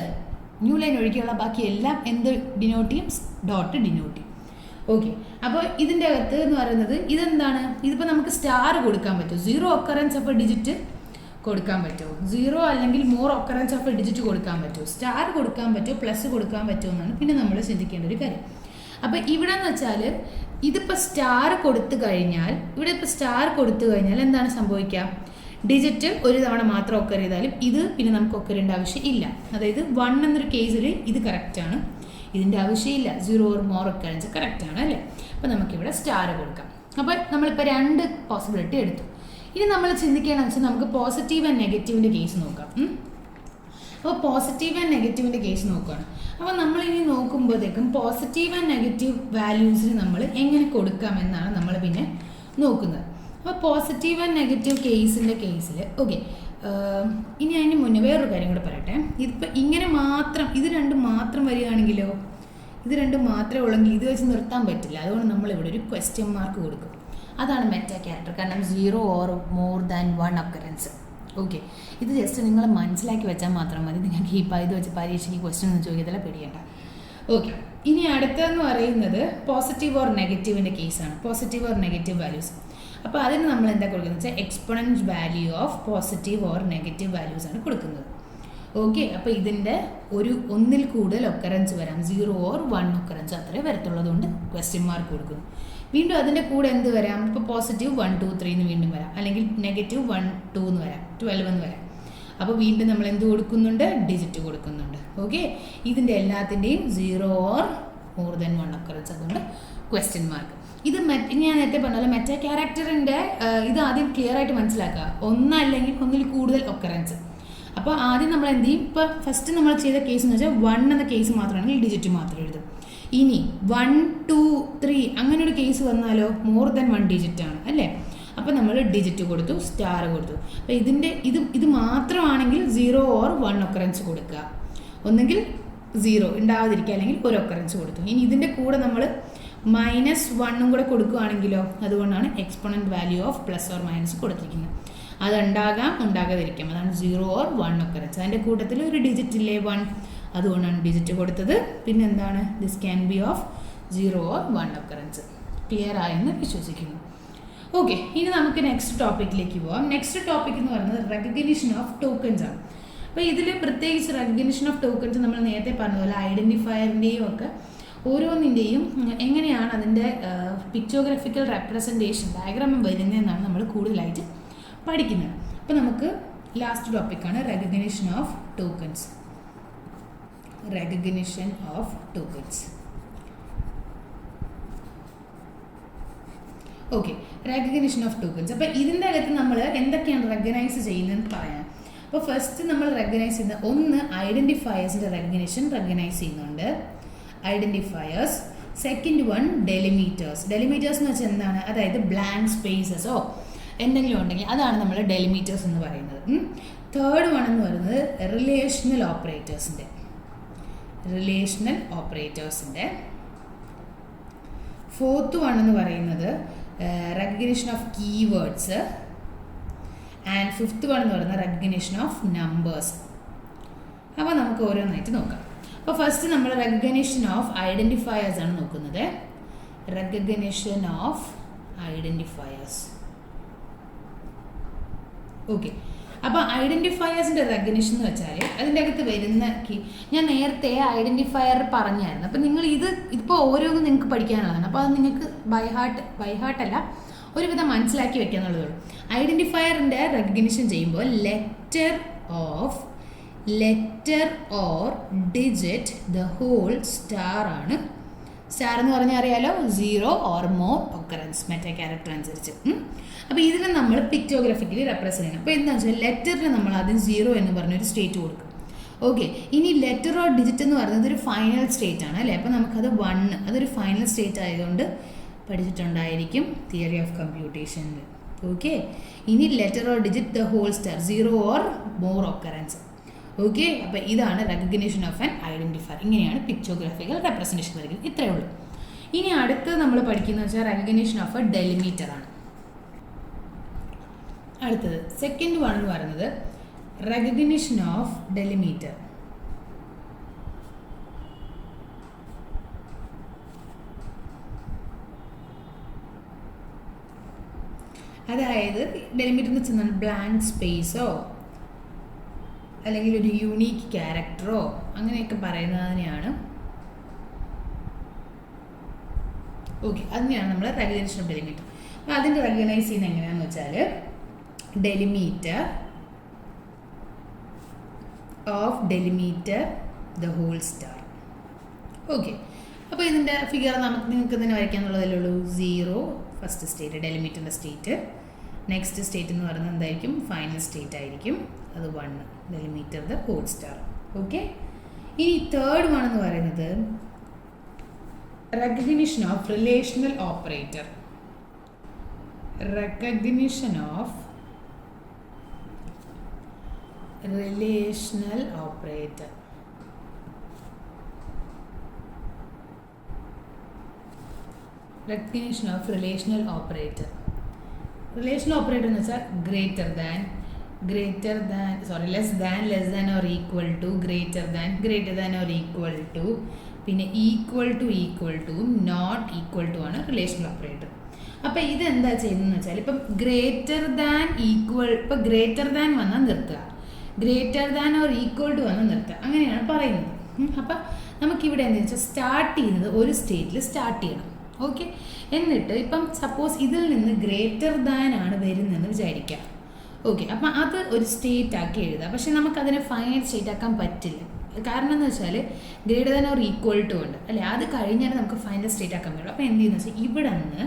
ന്യൂ ലൈൻ ഒഴികെയുള്ള ബാക്കി എല്ലാം എന്ത് ഡിനോട്ട് ചെയ്യും? ഡോട്ട് ഡിനോട്ട് ചെയ്യും. ഓക്കെ, അപ്പോൾ ഇതിൻ്റെ അകത്ത് എന്ന് പറയുന്നത് ഇതെന്താണ്? ഇതിപ്പോൾ നമുക്ക് സ്റ്റാർ കൊടുക്കാൻ പറ്റും. 0 ഒക്കറൻസ് ഓഫ് എ ഡിജിറ്റ് കൊടുക്കാൻ പറ്റുമോ? 0 അല്ലെങ്കിൽ more occurrence of A digit കൊടുക്കാൻ പറ്റുമോ? സ്റ്റാർ കൊടുക്കാൻ പറ്റുമോ? പ്ലസ് കൊടുക്കാൻ പറ്റുമോ എന്നാണ് പിന്നെ നമ്മൾ ചിന്തിക്കേണ്ട ഒരു കാര്യം. അപ്പോൾ ഇവിടെ എന്ന് വെച്ചാൽ ഇതിപ്പോൾ സ്റ്റാർ കൊടുത്തു കഴിഞ്ഞാൽ എന്താണ് സംഭവിക്കുക? ഡിജിറ്റ് ഒരു തവണ മാത്രം ഒക്കർ ചെയ്താലും ഇത് പിന്നെ നമുക്ക് ഒക്കറിൻ്റെ ആവശ്യം ഇല്ല. അതായത് 1 എന്നൊരു കേസിൽ ഇത് കറക്റ്റാണ്, ഇതിൻ്റെ ആവശ്യമില്ല. 0 ഓർ മോർ ഒക്കറൻസ് കറക്റ്റാണ് അല്ലേ? അപ്പോൾ നമുക്കിവിടെ സ്റ്റാർ കൊടുക്കാം. അപ്പോൾ നമ്മളിപ്പോൾ 2 പോസിബിലിറ്റി എടുത്തു. ഇനി നമ്മൾ ചിന്തിക്കുകയാണെന്ന് വെച്ചാൽ നമുക്ക് പോസിറ്റീവ് ആൻഡ് നെഗറ്റീവിൻ്റെ കേസ് നോക്കാം. അപ്പോൾ പോസിറ്റീവ് ആൻഡ് നെഗറ്റീവിൻ്റെ കേസ് നോക്കുകയാണ്. അപ്പോൾ നമ്മളിനി നോക്കുമ്പോഴത്തേക്കും പോസിറ്റീവ് ആൻഡ് നെഗറ്റീവ് വാല്യൂസിന് നമ്മൾ എങ്ങനെ കൊടുക്കാമെന്നാണ് നമ്മൾ പിന്നെ നോക്കുന്നത്. അപ്പോൾ പോസിറ്റീവ് ആൻഡ് നെഗറ്റീവ് കേസിൻ്റെ കേസിൽ ഓക്കെ, ഇനി അതിന് മുന്നേ വേറൊരു കാര്യം കൂടെ പറയട്ടെ. ഇതിപ്പോൾ ഇങ്ങനെ മാത്രം ഇത് രണ്ടും മാത്രം വരികയാണെങ്കിലോ, ഇത് രണ്ടും മാത്രമേ ഉള്ളെങ്കിൽ ഇത് വെച്ച് നിർത്താൻ പറ്റില്ല. അതുകൊണ്ട് നമ്മളിവിടെ ഒരു ക്വസ്റ്റ്യൻ മാർക്ക് കൊടുക്കും. അതാണ് മെറ്റാ ക്യാരക്ടർ. കാരണം 0 or more than 1 occurrence. Okay, ഇത് ജസ്റ്റ് നിങ്ങൾ മനസ്സിലാക്കി വെച്ചാൽ മാത്രം മതി. നിങ്ങൾക്ക് ഈ ഇത് വെച്ച് പരീക്ഷയ്ക്ക് ക്വസ്റ്റ്യൻ ഒന്നും ചോദിക്കത്തില്ല, പേടിയേണ്ട. ഓക്കെ, ഇനി അടുത്തതെന്ന് പറയുന്നത് പോസിറ്റീവ് ഓർ നെഗറ്റീവിൻ്റെ കേസാണ്. Positive or negative values. അപ്പോൾ അതിന് നമ്മൾ എന്താ കൊടുക്കുന്നത് വെച്ചാൽ exponent value of positive or negative values ആണ് കൊടുക്കുന്നത്. ഓക്കെ, അപ്പോൾ ഇതിൻ്റെ ഒന്നിൽ കൂടുതൽ ഒക്കറൻസ് വരാം. 0 ഓർ 1 ഒക്കറൻസ് അത്രേ വരത്തുള്ളതുകൊണ്ട് ക്വസ്റ്റ്യൻ മാർക്ക് കൊടുക്കുന്നു. വീണ്ടും അതിൻ്റെ കൂടെ എന്ത് വരാം? ഇപ്പോൾ പോസിറ്റീവ് 1 2 3 എന്ന് വീണ്ടും വരാം, അല്ലെങ്കിൽ നെഗറ്റീവ് 1 2 എന്ന് വരാം, 12 എന്ന് വരാം. അപ്പോൾ വീണ്ടും നമ്മൾ എന്ത് കൊടുക്കുന്നുണ്ട്? ഡിജിറ്റ് കൊടുക്കുന്നുണ്ട്. ഓക്കെ, ഇതിൻ്റെ എല്ലാത്തിൻ്റെയും 0 ഓർ മോർ ദാൻ 1 ഒക്കറൻസ്, അതുകൊണ്ട് ക്വസ്റ്റ്യൻ മാർക്ക്. ഇത് ഞാൻ നേരത്തെ പറഞ്ഞാൽ മെറ്റാ ക്യാരക്ടറിൻ്റെ ഇത് ആദ്യം ക്ലിയർ ആയിട്ട് മനസ്സിലാക്കുക. ഒന്നല്ലെങ്കിൽ ഒന്നിൽ കൂടുതൽ ഒക്കറൻസ്. അപ്പോൾ ആദ്യം നമ്മൾ എന്ത് ചെയ്യും? ഇപ്പോൾ ഫസ്റ്റ് നമ്മൾ ചെയ്ത കേസ് എന്ന് വെച്ചാൽ 1 എന്ന കേസ് മാത്രമാണെങ്കിൽ ഡിജിറ്റ് മാത്രം എഴുതും. ഇനി 1 2 3 അങ്ങനെ ഒരു കേസ് വന്നാലോ മോർ ദാൻ 1 ഡിജിറ്റ് ആണ് അല്ലേ? അപ്പോൾ നമ്മൾ ഡിജിറ്റ് കൊടുത്തു, സ്റ്റാർ കൊടുത്തു. അപ്പോൾ ഇത് മാത്രമാണെങ്കിൽ 0 ഓർ 1 ഒക്കറൻസ് കൊടുക്കുക. ഒന്നെങ്കിൽ 0 ഉണ്ടാവാതിരിക്കുക, അല്ലെങ്കിൽ ഒരു ഒക്കറൻസ് കൊടുത്തു. ഇനി ഇതിൻ്റെ കൂടെ നമ്മൾ -1 കൂടെ കൊടുക്കുകയാണെങ്കിലോ, അതുകൊണ്ടാണ് exponent value of plus or minus കൊടുത്തിരിക്കുന്നത്. അത് ഉണ്ടാകാതിരിക്കാം. അതാണ് 0 ഓർ 1 ഒക്കറൻസ്. അതിൻ്റെ കൂട്ടത്തിൽ ഒരു ഡിജിറ്റ് ഇല്ലേ 1, അതുകൊണ്ടാണ് ഡിജിറ്റ് കൊടുത്തത്. പിന്നെ എന്താണ്? This can B of 0 or 1 occurrence. Clear ആയെന്ന് വിശ്വസിക്കുന്നു. ഓക്കെ, ഇനി നമുക്ക് നെക്സ്റ്റ് ടോപ്പിക്കിലേക്ക് പോവാം. നെക്സ്റ്റ് ടോപ്പിക് എന്ന് പറയുന്നത് റെക്കഗ്നിഷൻ ഓഫ് ടോക്കൺസ് ആണ്. അപ്പോൾ ഇതിൽ പ്രത്യേകിച്ച് റെക്കഗ്നിഷൻ ഓഫ് ടോക്കൺസ് നമ്മൾ നേരത്തെ പറഞ്ഞതുപോലെ ഐഡൻറ്റിഫയറിൻ്റെയും ഒക്കെ ഓരോന്നിൻ്റെയും എങ്ങനെയാണ് അതിൻ്റെ പിക്ചോഗ്രാഫിക്കൽ റെപ്രസെൻറ്റേഷൻ ഡയഗ്രാം വരുന്നതെന്നാണ് നമ്മൾ കൂടുതലായിട്ട് പഠിക്കുന്നത്. അപ്പോൾ നമുക്ക് ലാസ്റ്റ് ടോപ്പിക്കാണ് recognition of tokens. Recognition of tokens. Okay, recognition of tokens. അപ്പോൾ ഇതിൻ്റെ അകത്ത് നമ്മൾ എന്തൊക്കെയാണ് റെക്കഗ്നൈസ് ചെയ്യുന്നതെന്ന് പറയാം. അപ്പോൾ ഫസ്റ്റ് നമ്മൾ റെക്കഗ്നൈസ് ചെയ്യുന്ന ഒന്ന് ഐഡൻറ്റിഫയേഴ്സിൻ്റെ റെക്കഗ്നൈസ് ചെയ്യുന്നുണ്ട്. Identifiers. Second one delimiters. Delimiters എന്ന് വെച്ചാൽ എന്താണ്? അതായത് ബ്ലാങ്ക് സ്പേസസോ എന്തെങ്കിലും ഉണ്ടെങ്കിൽ അതാണ് നമ്മൾ ഡെലിമീറ്റേഴ്സ് എന്ന് പറയുന്നത്. തേർഡ് വൺ എന്ന് പറയുന്നത് റിലേഷണൽ ഓപ്പറേറ്റേഴ്സിൻ്റെ. ഫോർത്ത് വൺ എന്ന് പറയുന്നത് recognition of keywords. And fifth one എന്ന് പറയുന്നത് റെക്കഗ്നിഷൻ ഓഫ് നമ്പേഴ്സ്. അപ്പോൾ നമുക്ക് ഓരോന്നായിട്ട് നോക്കാം. അപ്പോൾ ഫസ്റ്റ് നമ്മൾ റെക്കഗ്നിഷൻ ഓഫ് ഐഡൻറ്റിഫയേഴ്സ് ആണ് നോക്കുന്നത്. Recognition of identifiers. ഓക്കെ, അപ്പോൾ ഐഡൻറ്റിഫയേഴ്സിൻ്റെ റെക്കഗ്നിഷൻ എന്ന് വെച്ചാൽ അതിൻ്റെ അകത്ത് വരുന്ന ഞാൻ നേരത്തെ ഐഡൻറ്റിഫയർ പറഞ്ഞായിരുന്നു. അപ്പോൾ നിങ്ങൾ ഇതിപ്പോൾ ഓരോന്നും നിങ്ങൾക്ക് പഠിക്കാനുള്ളതാണ്. അപ്പോൾ അത് നിങ്ങൾക്ക് ബൈഹാർട്ടല്ല, ഒരുവിധം മനസ്സിലാക്കി വെക്കുക എന്നുള്ളതേ ഉള്ളൂ. ഐഡൻറ്റിഫയറിൻ്റെ റെക്കഗ്നിഷൻ ചെയ്യുമ്പോൾ letter or digit the whole star ആണ്. സ്റ്റാർ എന്ന് പറഞ്ഞാൽ അറിയാലോ 0 or more occurrence meta character അനുസരിച്ച്. അപ്പോൾ ഇതിനെ നമ്മൾ പിക്ടോഗ്രാഫിക്കലി റെപ്രസെൻറ്റ് ചെയ്യണം. അപ്പോൾ എന്താണെന്ന് വെച്ചാൽ ലെറ്ററിന് നമ്മൾ ആദ്യം 0 എന്ന് പറഞ്ഞൊരു സ്റ്റേറ്റ് കൊടുക്കും. ഓക്കെ, ഇനി ലെറ്റർ ഓർ ഡിജിറ്റ് എന്ന് പറയുന്നത് ഒരു ഫൈനൽ സ്റ്റേറ്റ് ആണ് അല്ലേ. അപ്പോൾ നമുക്കത് 1 അതൊരു ഫൈനൽ സ്റ്റേറ്റ് ആയതുകൊണ്ട് പഠിച്ചിട്ടുണ്ടായിരിക്കും തിയറി ഓഫ് കമ്പ്യൂട്ടേഷനിൽ. ഓക്കെ, ഇനി letter or digit the whole star 0 or more occurrence. Okay, അപ്പോൾ ഇതാണ് റെക്കഗ്നിഷൻ ഓഫ് ആൻ ഐഡൻറ്റിഫയർ. ഇങ്ങനെയാണ് പിക്ചോഗ്രാഫിക്കൽ റെപ്രസെൻറ്റേഷൻ വരയ്ക്കുന്നത്. ഇത്രയേ ഉള്ളൂ. ഇനി അടുത്ത് നമ്മൾ പഠിക്കുന്നത് വെച്ചാൽ റെക്കഗ്നിഷൻ ഓഫ് എ ഡെലിമീറ്റർ ആണ്. അടുത്തത് സെക്കൻഡ് വൺ എന്ന് പറയുന്നത് റെക്കഗ്നിഷൻ ഓഫ് ഡെലിമീറ്റർ. അതായത് ഡെലിമീറ്റർ എന്ന് വെച്ചാൽ ബ്ലാങ്ക് സ്പേസോ അല്ലെങ്കിൽ ഒരു യൂണീക്ക് ക്യാരക്ടറോ അങ്ങനെയൊക്കെ പറയുന്നതിനെയാണ്. ഓക്കെ, അതിനെയാണ് നമ്മൾ റെക്കഗ്നിഷൻ ഓഫ് ഡെലിമീറ്റർ. അപ്പോൾ അതിൻ്റെ റെക്കഗ്നൈസ് ചെയ്യുന്നത് എങ്ങനെയാണെന്ന് വെച്ചാൽ delimiter of delimiter the whole star. Okay, അപ്പോൾ ഇതിൻ്റെ ഫിഗർ നിങ്ങൾക്ക് തന്നെ വരയ്ക്കാന്നുള്ളതല്ലേ ഉള്ളൂ. 0 ഫസ്റ്റ് സ്റ്റേറ്റ് ഡെലിമീറ്ററിൻ്റെ സ്റ്റേറ്റ്, നെക്സ്റ്റ് സ്റ്റേറ്റ് എന്ന് പറയുന്നത് എന്തായിരിക്കും, ഫൈനൽ സ്റ്റേറ്റ് ആയിരിക്കും. അത് 1 delimiter the whole star. Okay, ഇനി തേർഡ് വൺ എന്ന് പറയുന്നത് recognition of relational operator. Recognition of relational operator. Recognition of relational operator. Relational operator എന്ന് വെച്ചാൽ less than or equal to, greater than or equal to, പിന്നെ equal to not equal to ആണ് relational operator. അപ്പോൾ ഇതെന്താ ചെയ്യുന്നതെന്ന് വെച്ചാൽ ഇപ്പം greater than equal, ഇപ്പം ഗ്രേറ്റർ ദാൻ വന്നാൽ നിർത്തുക, greater than or equal to വന്നാൽ നിർത്തുക, അങ്ങനെയാണ് പറയുന്നത്. അപ്പം നമുക്കിവിടെ എന്താണെന്ന് വെച്ചാൽ സ്റ്റാർട്ട് ചെയ്യുന്നത് ഒരു സ്റ്റേറ്റിൽ സ്റ്റാർട്ട് ചെയ്യണം. ഓക്കെ, എന്നിട്ട് ഇപ്പം സപ്പോസ് ഇതിൽ നിന്ന് ഗ്രേറ്റർ ദാൻ ആണ് വരുന്നതെന്ന് വിചാരിക്കാം. ഓക്കെ, അപ്പം അത് ഒരു സ്റ്റേറ്റ് ആക്കി എഴുതുക. പക്ഷെ നമുക്കതിനെ ഫൈനൽ സ്റ്റേറ്റ് ആക്കാൻ പറ്റില്ല. കാരണം എന്ന് വെച്ചാൽ greater than or equal to ഉണ്ട് അല്ലേ, അത് കഴിഞ്ഞാൽ നമുക്ക് ഫൈനൽ സ്റ്റേറ്റ് ആക്കാൻ പറ്റുള്ളൂ. അപ്പോൾ എന്ത് ചെയ്യുന്നത് വെച്ചാൽ ഇവിടെ നിന്ന്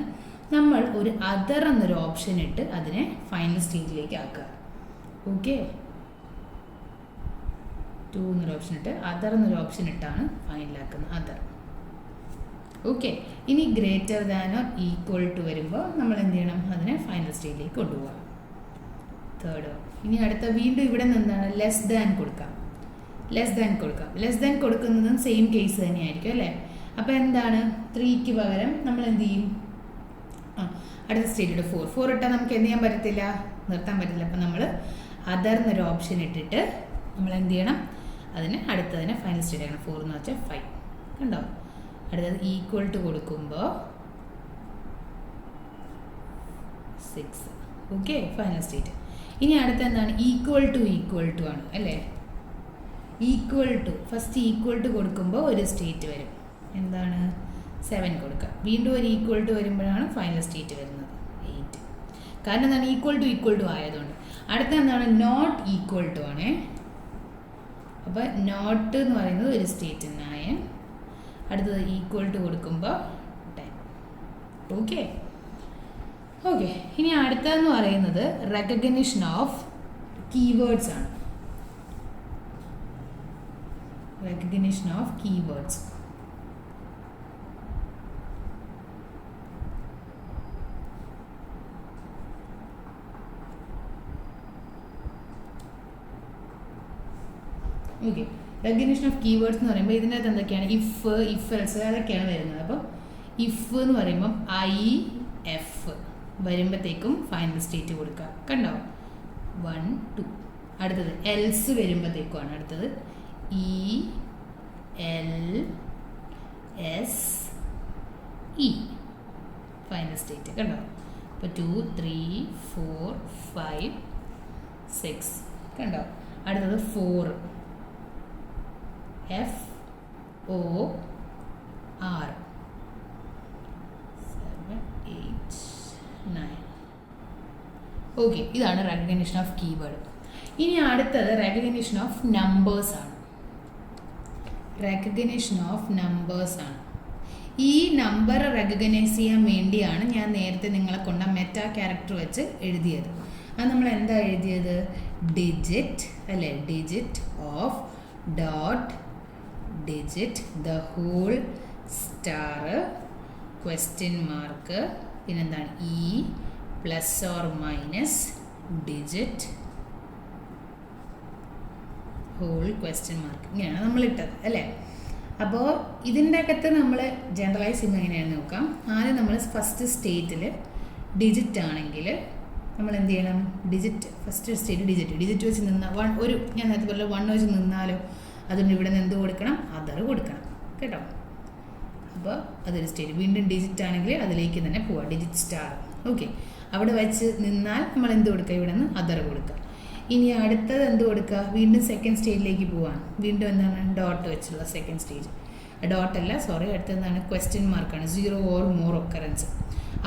നമ്മൾ ഒരു അതർ എന്നൊരു ഓപ്ഷൻ ഇട്ട് അതിനെ ഫൈനൽ സ്റ്റേറ്റിലേക്ക് ആക്കുക. ഓക്കെ, 2 എന്നൊരു ഓപ്ഷൻ ഇട്ട് അതർ എന്നൊരു ഓപ്ഷൻ ഇട്ടാണ് ഫൈനലാക്കുന്നത്, അതർ. ഓക്കെ, ഇനി greater than or equal to വരുമ്പോൾ നമ്മൾ എന്ത് ചെയ്യണം, അതിനെ ഫൈനൽ സ്റ്റേറ്റിലേക്ക് കൊണ്ടുപോകാം. തേർഡ്. ഇനി അടുത്ത വീണ്ടും ഇവിടെ നിന്ന് എന്താണ്, ലെസ് ദാൻ കൊടുക്കാം. ലെസ് ദാൻ കൊടുക്കുന്നതും സെയിം കേസ് തന്നെയായിരിക്കും അല്ലേ. അപ്പോൾ എന്താണ്, 3ക്ക് പകരം നമ്മൾ എന്ത് ചെയ്യും, അടുത്ത സ്റ്റേറ്റ് 4 ഇട്ടാൽ നമുക്ക് എന്ത് ചെയ്യാൻ പറ്റത്തില്ല, നിർത്താൻ പറ്റില്ല. അപ്പോൾ നമ്മൾ അതർ എന്നൊരു ഓപ്ഷൻ ഇട്ടിട്ട് നമ്മൾ എന്ത് ചെയ്യണം, അതിന് അടുത്തതിനെ ഫൈനൽ സ്റ്റേറ്റ് ആക്കണം. 4 എന്ന് വെച്ചാൽ 5 കണ്ടോ. അടുത്തത് ഈക്വൽ ടു കൊടുക്കുമ്പോൾ 6. Okay, final state. ഇനി അടുത്ത എന്താണ്, ഈക്വൽ ടു ആണ് അല്ലേ. ഫസ്റ്റ് ഈക്വൽ ടു കൊടുക്കുമ്പോൾ ഒരു സ്റ്റേറ്റ് വരും, എന്താണ് 7 കൊടുക്കുക. വീണ്ടും ഒരു ഈക്വൽ ടു വരുമ്പോഴാണ് ഫൈനൽ സ്റ്റേറ്റ് വരുന്നത് 8. കാരണം എന്താണ്, ഈക്വൽ ടു ആയതുകൊണ്ട്. അടുത്ത എന്താണ്, നോട്ട് ഈക്വൽ ടു ആണേ. അപ്പോൾ നോട്ട് എന്ന് പറയുന്നത് ഒരു സ്റ്റേറ്റ് 9. അടുത്തത് ഈക്വൽ ടു കൊടുക്കുമ്പോൾ 10. ഓക്കെ, ഇനി അടുത്തതെന്ന് പറയുന്നത് റെക്കഗ്നിഷൻ ഓഫ് കീവേഡ്സ് ആണ്. Recognition of keywords. Okay, recognition of keywords എന്ന് പറയുമ്പോൾ ഇതിനകത്ത് എന്തൊക്കെയാണ്, ഇഫ് എൽസ് അതൊക്കെയാണ് വരുന്നത്. അപ്പോൾ ഇഫ് എന്ന് പറയുമ്പം IF വരുമ്പോഴത്തേക്കും ഫൈനൽ സ്റ്റേറ്റ് കൊടുക്കുക. കണ്ടോ, 1 2. അടുത്തത് എൽസ് വരുമ്പോഴത്തേക്കുമാണ് അടുത്തത് ELSE ഫൈനൽ സ്റ്റേറ്റ് കണ്ടോ. അപ്പോൾ 2 3 4 5 6 കണ്ടോ. അടുത്തത് 4 FOR 7 8 9. ഓക്കെ, ഇതാണ് റെക്കഗ്നിഷൻ ഓഫ് കീവേഡ്. ഇനി അടുത്തത് റെക്കഗ്നിഷൻ ഓഫ് നമ്പേഴ്സ് ആണ്. ഈ നമ്പർ റെക്കഗ്നൈസ് ചെയ്യാൻ വേണ്ടിയാണ് ഞാൻ നേരത്തെ നിങ്ങളെ കൊണ്ട് മെറ്റാ ക്യാരക്ടർ വെച്ച് എഴുതിയത്. അത് നമ്മൾ എന്താ എഴുതിയത്, ഡിജിറ്റ് അല്ലേ, digit of dot digit the whole star question mark പിന്നെന്താണ് E plus or minus digit whole question mark ഇങ്ങനെയാണ് നമ്മളിട്ടത് അല്ലേ. അപ്പോൾ ഇതിൻ്റെ അകത്ത് നമ്മൾ ജനറലൈസ് ചെയ്യുമ്പോൾ എങ്ങനെയാണെന്ന് നോക്കാം. ആദ്യം നമ്മൾ ഫസ്റ്റ് സ്റ്റേറ്റിൽ ഡിജിറ്റ് ആണെങ്കിൽ നമ്മൾ എന്ത് ചെയ്യണം, ഡിജിറ്റ് ഫസ്റ്റ് സ്റ്റേറ്റ് ഡിജിറ്റ് വെച്ച് നിന്നാൽ ഒരു ഞാൻ നേരത്തെ പോലെ 1 വെച്ച് നിന്നാലോ അതുകൊണ്ട് ഇവിടെ നിന്ന് എന്ത് കൊടുക്കണം, അതർ കൊടുക്കണം കേട്ടോ. അപ്പോൾ അതൊരു സ്റ്റേറ്റ്. വീണ്ടും ഡിജിറ്റ് ആണെങ്കിൽ അതിലേക്ക് തന്നെ പോവാം, ഡിജിറ്റ് സ്റ്റാർ. ഓക്കെ, അവിടെ വെച്ച് നിന്നാൽ നമ്മൾ എന്ത് കൊടുക്കുക, ഇവിടെ നിന്ന് അതർ കൊടുക്കുക. ഇനി അടുത്തത് എന്ത് കൊടുക്കുക, വീണ്ടും സെക്കൻഡ് സ്റ്റേജിലേക്ക് പോവാൻ. വീണ്ടും എന്താണ്, ഡോട്ട് വെച്ചുള്ള സെക്കൻഡ് സ്റ്റേജ്. ഡോട്ടല്ല സോറി, അടുത്തെന്താണ്, ക്വസ്റ്റ്യൻ മാർക്കാണ്, 0 or more occurrence.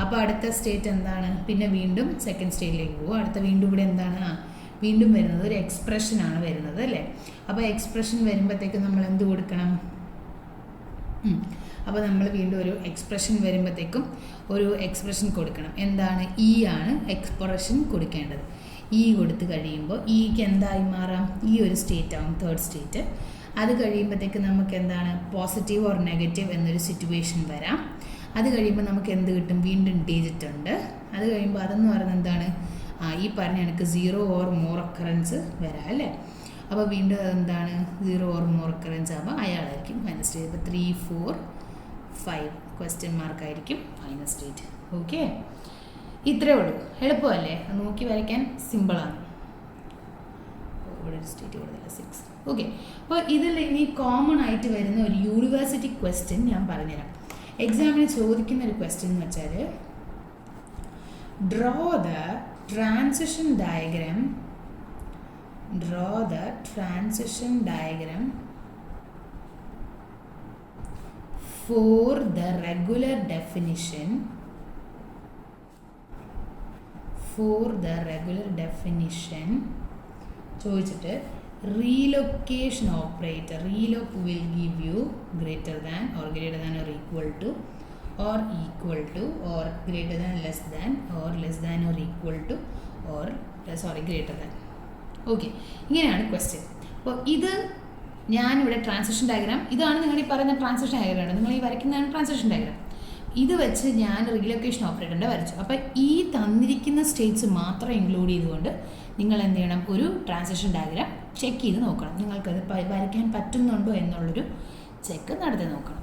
അപ്പോൾ അടുത്ത സ്റ്റേറ്റ് എന്താണ്, പിന്നെ വീണ്ടും സെക്കൻഡ് സ്റ്റേജിലേക്ക് പോകും. അടുത്ത വീണ്ടും ഇവിടെ എന്താണ്, വീണ്ടും വരുന്നത് ഒരു എക്സ്പ്രഷനാണ് വരുന്നത് അല്ലേ. അപ്പോൾ എക്സ്പ്രഷൻ വരുമ്പോഴത്തേക്ക് നമ്മൾ എന്ത് കൊടുക്കണം, അപ്പോൾ നമ്മൾ വീണ്ടും ഒരു എക്സ്പ്രഷൻ വരുമ്പോഴത്തേക്കും ഒരു എക്സ്പ്രഷൻ കൊടുക്കണം. എന്താണ്, ഇ ആണ് എക്സ്പ്രഷൻ കൊടുക്കേണ്ടത്. ഇ കൊടുത്ത് കഴിയുമ്പോൾ ഇക്ക് എന്തായി മാറാം, ഈ ഒരു സ്റ്റേറ്റ് ആവും, തേർഡ് സ്റ്റേറ്റ്. അത് കഴിയുമ്പോഴത്തേക്ക് നമുക്ക് എന്താണ്, പോസിറ്റീവ് ഓർ നെഗറ്റീവ് എന്നൊരു സിറ്റുവേഷൻ വരാം. അത് കഴിയുമ്പോൾ നമുക്ക് എന്ത് കിട്ടും, വീണ്ടും ഡിജിറ്റ് ഉണ്ട്. അത് കഴിയുമ്പോൾ അതെന്ന് പറയുന്നത് എന്താണ്, ഈ പറഞ്ഞ എനിക്ക് 0 or more occurrence വരാം അല്ലേ. അപ്പോൾ വീണ്ടും അതെന്താണ്, 0 or more occurrence ആകുമ്പോൾ അയാളായിരിക്കും ഫൈനൽ സ്റ്റേറ്റ്. ഇപ്പോൾ 3, 4, 5 ക്വസ്റ്റ്യൻ മാർക്കായിരിക്കും ഫൈനൽ സ്റ്റേറ്റ്. ഓക്കെ, ഇത്രയേ ഉള്ളൂ. എളുപ്പമല്ലേ, നോക്കി വരയ്ക്കാൻ സിമ്പിളാണ്. ഇവിടെ ഒരു സ്റ്റേറ്റ് കൊടുത്തില്ല, 6. ഓക്കെ, അപ്പോൾ ഇതിൽ ഇനി കോമൺ ആയിട്ട് വരുന്ന ഒരു യൂണിവേഴ്സിറ്റി ക്വസ്റ്റ്യൻ ഞാൻ പറഞ്ഞുതരാം. എക്സാമിന് ചോദിക്കുന്ന ഒരു ക്വസ്റ്റ്യൻ എന്ന് വെച്ചാൽ, draw the transition diagram for the regular definition ചോദിച്ചിട്ട് relocation operator, relop will give you greater than or equal to or equal to or greater than less than or less than or equal to or greater than. Okay, ഇങ്ങനെയാണ് question. അപ്പോൾ ഇത് ഞാനിവിടെ transition diagram, ഇതാണ് നിങ്ങൾ ഈ പറയുന്ന transition diagram, നിങ്ങൾ ഈ വരയ്ക്കുന്നതാണ് ട്രാൻസിഷൻ ഡയഗ്രാം. ഇത് വെച്ച് ഞാൻ റീലൊക്കേഷൻ ഓപ്പറേറ്ററിൻ്റെ വരച്ചു. അപ്പോൾ ഈ തന്നിരിക്കുന്ന സ്റ്റേറ്റ്സ് മാത്രം ഇൻക്ലൂഡ് ചെയ്തുകൊണ്ട് നിങ്ങൾ എന്ത് ചെയ്യണം, ഒരു ട്രാൻസിഷൻ ഡയഗ്രാം ചെക്ക് ചെയ്ത് നോക്കണം. നിങ്ങൾക്കത് വരയ്ക്കാൻ പറ്റുന്നുണ്ടോ എന്നുള്ളൊരു ചെക്ക് നടത്തി നോക്കണം.